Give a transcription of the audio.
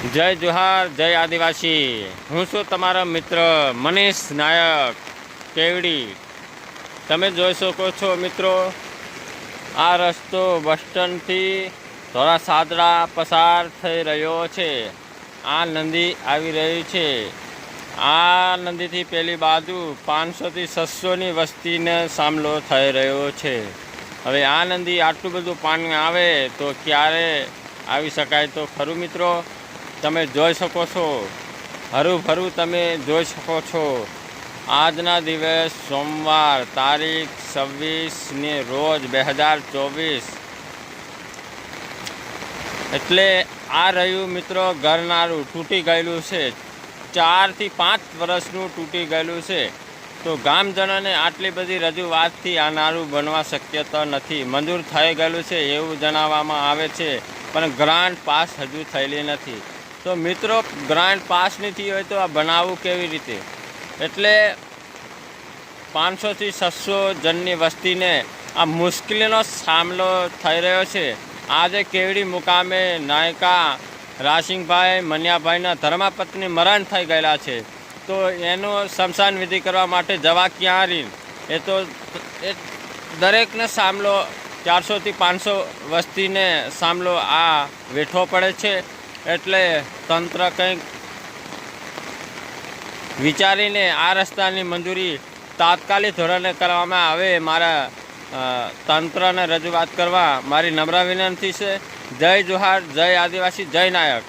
જય જોહાર, જય આદિવાસી। હું છું તમારો મિત્ર મનીષ નાયક કેવડી। તમે જોઈ શકો છો મિત્રો, આ રસ્તો બસ સ્ટેન્ડથી થોડા સાદડા પસાર થઈ રહ્યો છે। આ નદી આવી રહી છે। આ નદીથી પેલી બાજુ 500થી 600ની વસ્તીને સામનો થઈ રહ્યો છે। હવે આ નદી આટલું બધું પાણી આવે તો ક્યારે આવી શકાય તો ખરું મિત્રો। તમે જોઈ શકો છો, હરુભરું તમે જોઈ શકો છો। આજના દિવસ સોમવાર તારીખ 26 રોજ 2024, એટલે આ રહ્યું મિત્રો ઘરનારું તૂટી ગયેલું છે। 4 થી 5 વર્ષનું તૂટી ગયેલું છે। તો ગામજનોને આટલી બધી રજૂઆતથી આ નારું બનવા શક્યતા નથી। મંજૂર થઈ ગયેલું છે એવું જણાવવામાં આવે છે, પણ ગ્રાન્ટ પાસ હજુ થયેલી નથી। તો મિત્રો ગ્રાન્ટ પાસ નથી હોય તો આ બનાવવું કેવી રીતે? એટલે 500થી 600 જણની વસ્તીને આ મુશ્કેલીનો સામનો થઈ રહ્યો છે। આજે કેવડી મુકામે નાયકા રાસિંગભાઈ મનિયાભાઈના ધર્મપત્ની મરણ થઈ ગયેલા છે। તો એનો સ્મશાન વિધિ કરવા માટે જવા ક્યાં રહી? એ તો દરેકને સામલો 400થી 500 વસ્તીને સામલો આ વેઠવો પડે છે। એટલે તંત્ર કંઈક વિચારીને આ રસ્તાની મંજૂરી તાત્કાલિક ધોરણે કરવામાં આવે, મારા તંત્રને રજૂઆત કરવા મારી નમ્ર વિનંતી છે। જય જોહાર, જય આદિવાસી, જય નાયક।